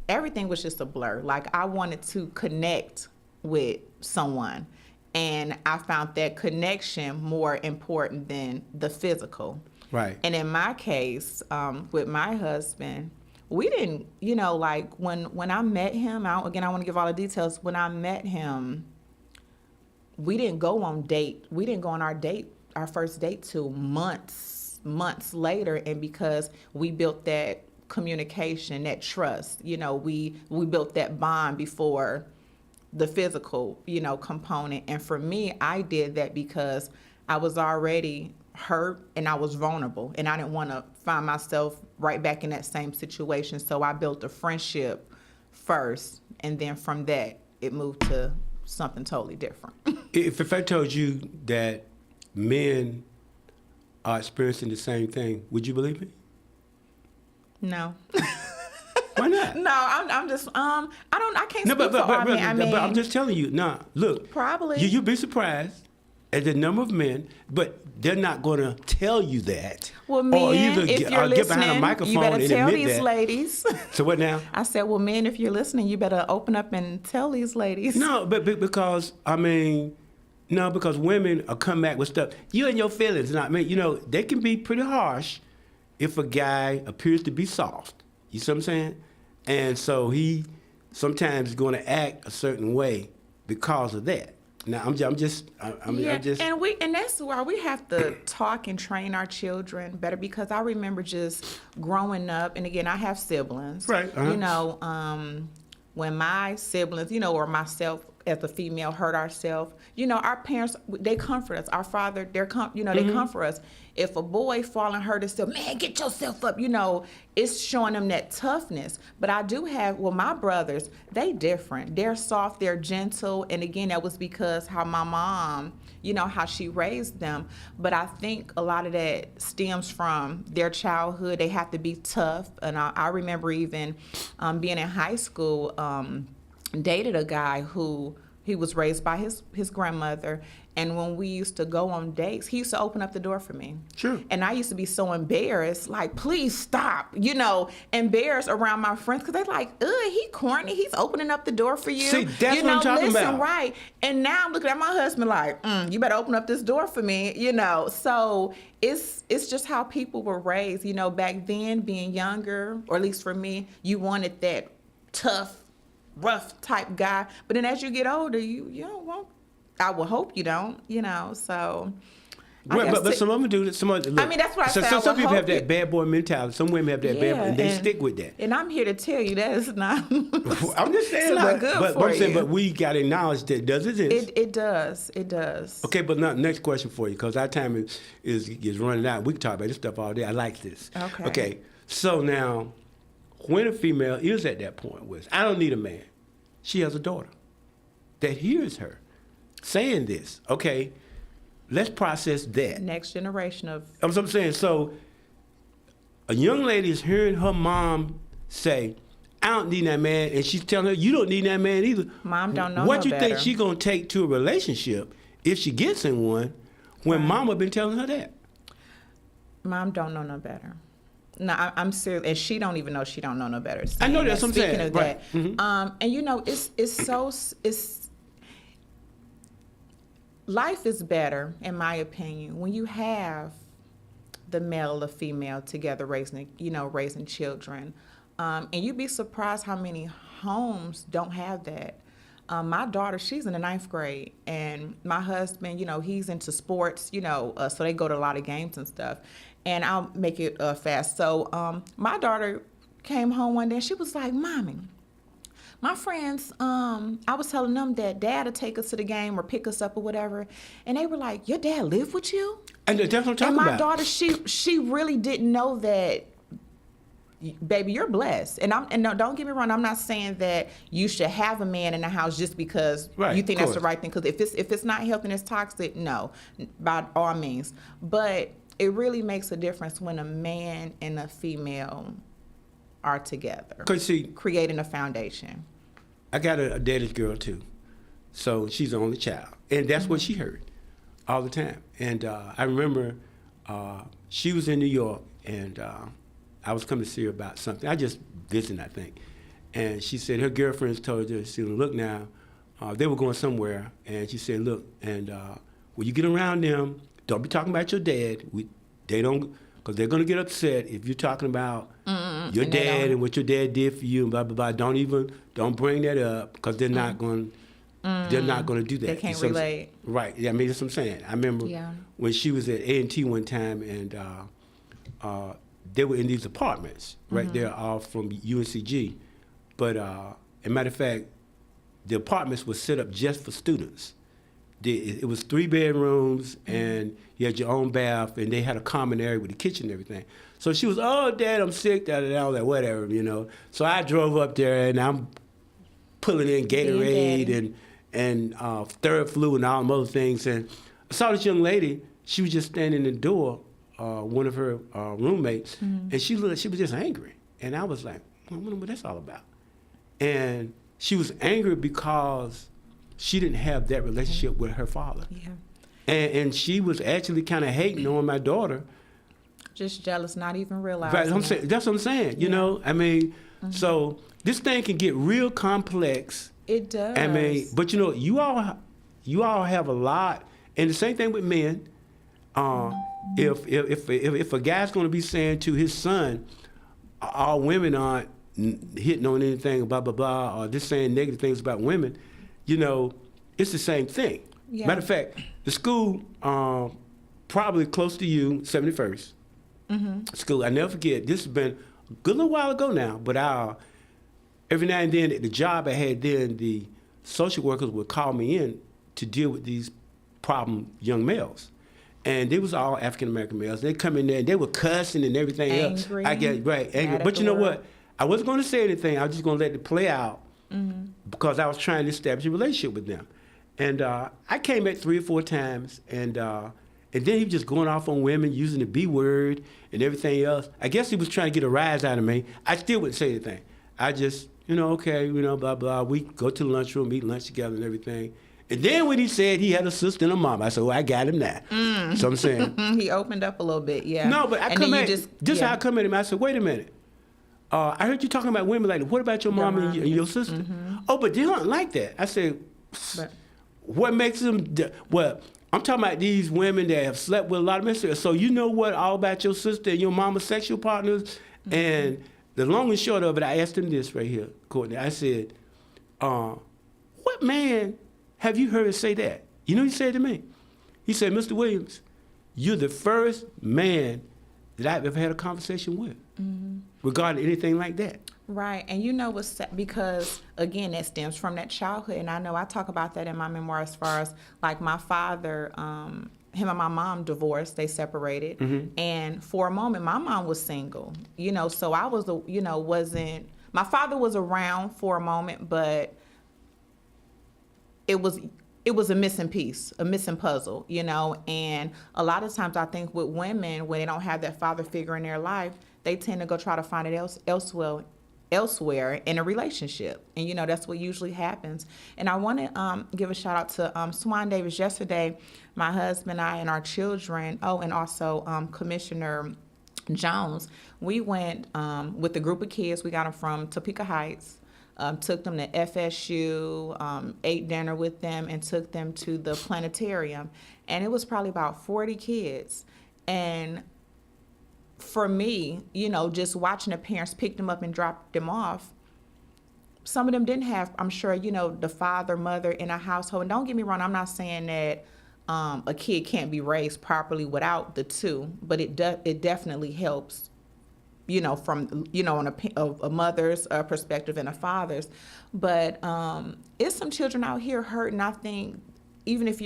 Speaker 2: everything was just a blur. Like, I wanted to connect with someone, and I found that connection more important than the physical.
Speaker 1: Right.
Speaker 2: And in my case, with my husband, we didn't, like when I met him, I want to give all the details. When I met him, we didn't go on date. We didn't go on our first date till months later. And because we built that communication, that trust, we built that bond before the physical, component. And for me, I did that because I was already hurt and I was vulnerable and I didn't want to find myself right back in that same situation. So I built a friendship first, and then from that, it moved to something totally different.
Speaker 1: If I told you that men are experiencing the same thing, would you believe me?
Speaker 2: No.
Speaker 1: Why not?
Speaker 2: No, I'm just I can't
Speaker 1: No,
Speaker 2: speak for all men. I mean,
Speaker 1: but I'm just telling you. Nah, look.
Speaker 2: Probably.
Speaker 1: You'd be surprised at the number of men, but they're not going to tell you that.
Speaker 2: Well, men, if you're
Speaker 1: get behind a
Speaker 2: listening,
Speaker 1: microphone
Speaker 2: you better
Speaker 1: and
Speaker 2: tell
Speaker 1: admit
Speaker 2: these
Speaker 1: that.
Speaker 2: ladies.
Speaker 1: So what now?
Speaker 2: I said, well, men, if you're listening, you better open up and tell these ladies.
Speaker 1: No, but because because women are come back with stuff. You and your feelings, not me. They can be pretty harsh if a guy appears to be soft. You see what I'm saying? And so he sometimes is going to act a certain way because of that. Now I'm just.
Speaker 2: And that's why we have to talk and train our children better, because I remember just growing up, and again, I have siblings.
Speaker 1: Right.
Speaker 2: When my siblings, or myself as a female hurt ourselves, our parents, they comfort us. Our father, they comfort us. If a boy fall and hurt himself, man, get yourself up, it's showing them that toughness. But I do have, my brothers, they different. They're soft, they're gentle. And again, that was because how my mom, how she raised them. But I think a lot of that stems from their childhood. They have to be tough. And I remember even being in high school, dated a guy who he was raised by his grandmother, and when we used to go on dates, he used to open up the door for me.
Speaker 1: Sure.
Speaker 2: And I used to be so embarrassed, like, please stop, embarrassed around my friends, because they're like, ugh, he corny, he's opening up the door for you.
Speaker 1: See, that's what I'm talking about.
Speaker 2: Right. And now I'm looking at my husband like, you better open up this door for me, So it's just how people were raised, back then, being younger, or at least for me, you wanted that tough, rough type guy, but then as you get older, you don't want. I would hope you don't, So.
Speaker 1: But some of them do. Some of them, look,
Speaker 2: that's what I said.
Speaker 1: Some people have that bad boy mentality. Some women have that bad boy, and they stick with that.
Speaker 2: And I'm here to tell you that it's not.
Speaker 1: I'm just saying,
Speaker 2: it's not good for you.
Speaker 1: But we got to acknowledge that does exist.
Speaker 2: It does. It does.
Speaker 1: Okay, but now, next question for you, because our time is running out. We can talk about this stuff all day. I like this. Okay. So now, when a female is at that point where I don't need a man, she has a daughter that hears her saying this. Okay, let's process that.
Speaker 2: Next generation of.
Speaker 1: That's what I'm saying. So a young lady is hearing her mom say, I don't need that man, and she's telling her, you don't need that man either.
Speaker 2: Mom don't know
Speaker 1: What
Speaker 2: no
Speaker 1: you think
Speaker 2: better.
Speaker 1: she going to take to a relationship if she gets in one when mama been telling her that?
Speaker 2: Mom don't know no better. No, I'm serious, and she don't even know she don't know no better.
Speaker 1: I know that's what I'm saying.
Speaker 2: Speaking of
Speaker 1: right.
Speaker 2: that,
Speaker 1: Mm-hmm.
Speaker 2: it's life is better, in my opinion, when you have the male or the female together raising children, and you'd be surprised how many homes don't have that. My daughter, she's in the 9th grade, and my husband, he's into sports, so they go to a lot of games and stuff. And I'll make it fast. So my daughter came home one day, and she was like, Mommy, my friends, I was telling them that Dad would take us to the game or pick us up or whatever. And they were like, your dad live with you?
Speaker 1: And that's what I'm talking
Speaker 2: about.
Speaker 1: about.
Speaker 2: And my daughter, she really didn't know that. Baby, you're blessed. And no, don't get me wrong, I'm not saying that you should have a man in the house just because you think that's the right thing. Because if it's not healthy and it's toxic, no, by all means. But it really makes a difference when a man and a female are together, creating a foundation.
Speaker 1: I got a daddy's girl too, so she's the only child, and that's what she heard all the time. And I remember she was in New York, and I was coming to see her about something. I just visited, I think, and she said her girlfriends told her, she said, look now, they were going somewhere, and she said, look, and when you get around them, don't be talking about your dad. because they're going to get upset if you're talking about your
Speaker 2: And they
Speaker 1: dad
Speaker 2: don't.
Speaker 1: and what your dad did for you and blah, blah, blah. Don't bring that up because they're not going they're not going to do that.
Speaker 2: They can't
Speaker 1: You see what I'm
Speaker 2: relate.
Speaker 1: saying? Right. Yeah, I mean, that's what I'm saying. I remember
Speaker 2: Yeah.
Speaker 1: when she was at A&T one time and they were in these apartments right there off from UNCG. But as a matter of fact, the apartments were set up just for students. It was 3 bedrooms, and you had your own bath, and they had a common area with the kitchen and everything. So she was, oh, Dad, I'm sick, all that, whatever, you know. So I drove up there, and I'm pulling in Gatorade and Third Flu and all them other things. And I saw this young lady. She was just standing in the door, one of her roommates, and she was just angry. And I was like, I wonder what that's all about. And she was angry because she didn't have that relationship with her father.
Speaker 2: Yeah.
Speaker 1: And she was actually kind of hating on my daughter.
Speaker 2: Just jealous, not even realizing.
Speaker 1: Right,
Speaker 2: it.
Speaker 1: that's what I'm saying, you know? I mean, so this thing can get real complex.
Speaker 2: It does.
Speaker 1: I mean, but you know, you all have a lot, and the same thing with men. If a guy's going to be saying to his son, all women aren't hitting on anything, blah, blah, blah, or just saying negative things about women, you know, it's the same thing.
Speaker 2: Yeah.
Speaker 1: Matter of fact, the school probably close to you, 71st. School, I never forget, this has been a good little while ago now, but every now and then at the job I had then, the social workers would call me in to deal with these problem young males. And they was all African-American males. They come in there and they were cussing and everything
Speaker 2: Angry.
Speaker 1: else. I get right, angry.
Speaker 2: Mad at
Speaker 1: But you
Speaker 2: the
Speaker 1: know
Speaker 2: world.
Speaker 1: what? I wasn't going to say anything. I was just going to let it play out because I was trying to establish a relationship with them. And I came back 3 or 4 times, and then he was just going off on women, using the B word and everything else. I guess he was trying to get a rise out of me. I still wouldn't say anything. I just, okay, blah, blah. We go to the lunchroom, eat lunch together and everything. And then when he said he had a sister and a mom, I said, well, I got him now. So I'm saying.
Speaker 2: He opened up a little bit, yeah.
Speaker 1: No, but I
Speaker 2: And
Speaker 1: come
Speaker 2: then
Speaker 1: at,
Speaker 2: you
Speaker 1: just
Speaker 2: yeah.
Speaker 1: how I come at him, I said, wait a minute. I heard you talking about women like, what about your mom and your sister? Oh, but they aren't like that. I said,
Speaker 2: But-
Speaker 1: what makes them, well, I'm talking about these women that have slept with a lot of men. So you know what all about your sister and your mama's sexual partners? And the long and short of it, I asked him this right here, Courtney. I said, what man have you heard say that? You know what he said to me? He said, Mr. Williams, you're the first man that I've ever had a conversation with regarding anything like that.
Speaker 2: Right, and you know what's sad, because again, that stems from that childhood, and I know I talk about that in my memoir as far as like my father, him and my mom divorced, they separated, and for a moment my mom was single, so I was, my father was around for a moment, but it was a missing piece, a missing puzzle, and a lot of times I think with women, when they don't have that father figure in their life, they tend to go try to find it elsewhere in a relationship. And, that's what usually happens. And I want to give a shout out to Swan Davis. Yesterday, my husband, I, and our children, and also Commissioner Jones, we went with a group of kids. We got them from Topeka Heights, took them to FSU, ate dinner with them, and took them to the planetarium. And it was probably about 40 kids. And for me, just watching the parents pick them up and drop them off, some of them didn't have, I'm sure, the father, mother in a household. And don't get me wrong, I'm not saying that a kid can't be raised properly without the two, but it definitely helps, from, on a mother's perspective and a father's. But it's some children out here hurting. I think even if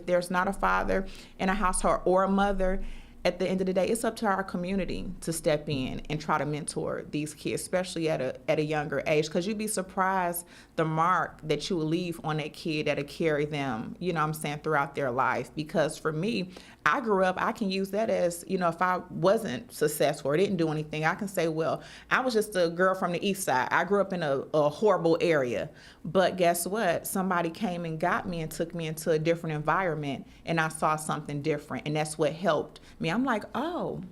Speaker 2: there's not a father in a household or a mother, at the end of the day, it's up to our community to step in and try to mentor these kids, especially at a younger age, because you'd be surprised the mark that you will leave on that kid that'll carry them, throughout their life. Because for me, I grew up, I can use that as, if I wasn't successful or didn't do anything, I can say, well, I was just a girl from the east side. I grew up in a horrible area. But guess what? Somebody came and got me and took me into a different environment, and I saw something different, and that's what helped me. I'm like, oh,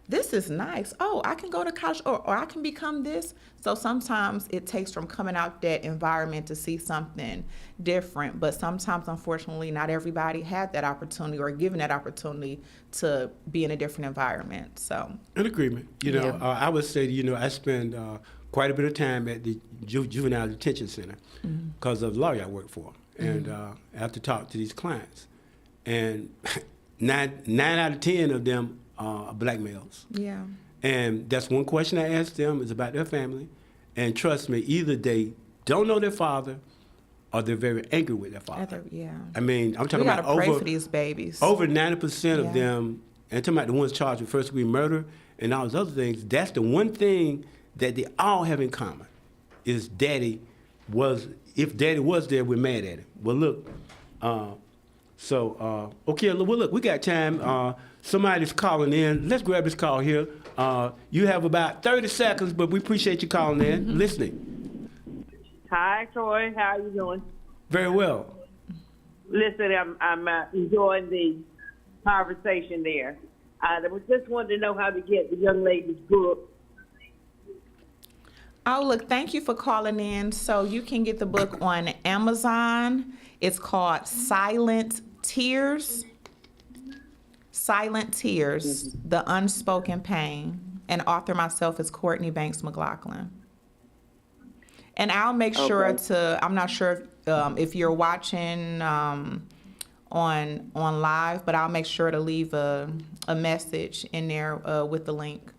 Speaker 2: this is nice. Oh, I can go to college or I can become this. So sometimes it takes from coming out that environment to see something different. But sometimes, unfortunately, not everybody had that opportunity or given that opportunity to be in a different environment. So
Speaker 1: in agreement. You know,
Speaker 2: Yeah.
Speaker 1: I would say, you know, I spend quite a bit of time at the juvenile detention center because of the lawyer I work for. And I have to talk to these clients. And nine out of 10 of them are black males.
Speaker 2: yeah.
Speaker 1: And that's one question I ask them is about their family. And trust me, either they don't know their father or they're very angry with their father.
Speaker 2: Yeah.
Speaker 1: I mean, I'm
Speaker 2: We
Speaker 1: talking
Speaker 2: gotta
Speaker 1: about
Speaker 2: pray
Speaker 1: over
Speaker 2: for these babies.
Speaker 1: over 90% of
Speaker 2: Yeah.
Speaker 1: them, and talking about the ones charged with first-degree murder and all those other things, that's the one thing that they all have in common is if daddy was there, we're mad at him. Well, look, okay, well, look, we got time. Somebody's calling in. Let's grab this call here. You have about 30 seconds, but we appreciate you calling in, listening.
Speaker 13: Hi, Troy. How are you doing?
Speaker 1: Very well.
Speaker 13: Listen, I'm enjoying the conversation there. I just wanted to know how to get the young lady's book.
Speaker 2: Oh, look, thank you for calling in. So you can get the book on Amazon. It's called Silent Tears. Silent Tears, The Unspoken Pain. And author myself is Courtney Banks McLaughlin. And I'll make sure I'm not sure if you're watching on live, but I'll make sure to leave a message in there with the link.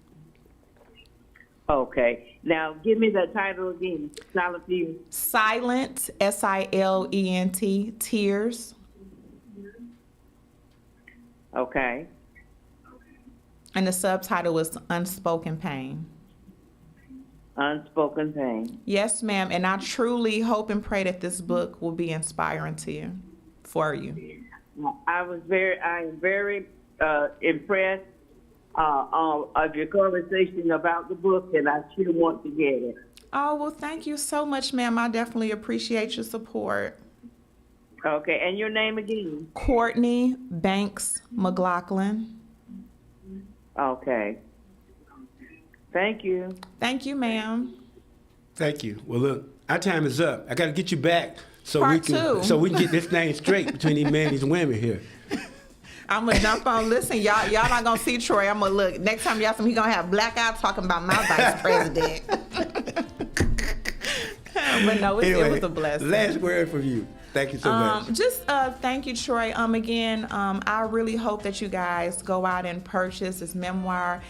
Speaker 13: Okay. Now, give me the title again. Silent Tears.
Speaker 2: Silent, S-I-L-E-N-T, Tears.
Speaker 13: Okay.
Speaker 2: And the subtitle is Unspoken Pain.
Speaker 13: Unspoken Pain.
Speaker 2: Yes, ma'am. And I truly hope and pray that this book will be inspiring to you, for you.
Speaker 13: I am very impressed of your conversation about the book, and I sure want to get it.
Speaker 2: Oh, well, thank you so much, ma'am. I definitely appreciate your support.
Speaker 13: Okay, and your name again?
Speaker 2: Courtney Banks McLaughlin.
Speaker 13: Okay. Thank you.
Speaker 2: Thank you, ma'am.
Speaker 1: Thank you. Well, look, our time is up. I got to get you back so
Speaker 2: Part
Speaker 1: we can
Speaker 2: two.
Speaker 1: get this thing straight between these men and these women here.
Speaker 2: I'm gonna jump on. Listen, y'all not gonna see Troy. I'm gonna look. Next time y'all see him, he gonna have black eye talking about my vice president. But no, it was a blessing.
Speaker 1: Last word from you. Thank you so much.
Speaker 2: Just thank you, Troy. Again, I really hope that you guys go out and purchase this memoir.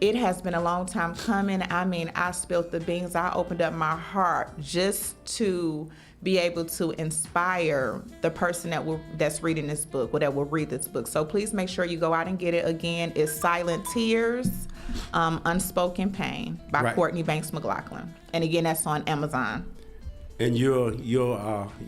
Speaker 2: It has been a long time coming. I mean, I spilled the beans. I opened up my heart just to be able to inspire the person that's reading this book or that will read this book. So please make sure you go out and get it. Again, it's Silent Tears, Unspoken Pain by Courtney Banks McLaughlin. And again, that's on Amazon.
Speaker 1: And your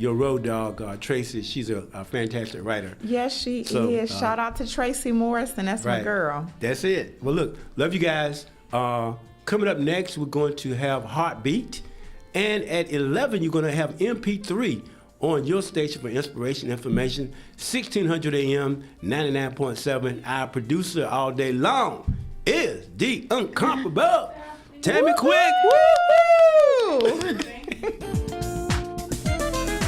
Speaker 1: road dog, Tracy, she's a fantastic writer.
Speaker 2: Yes, she is. Shout out to Tracy Morrison. That's my girl.
Speaker 1: That's it. Well, look, love you guys. Coming up next, we're going to have Heartbeat. And at 11, you're going to have MP3 on your station for inspiration information, 1600 AM, 99.7. Our producer all day long is the incomparable Tammy Quick.
Speaker 2: Woo!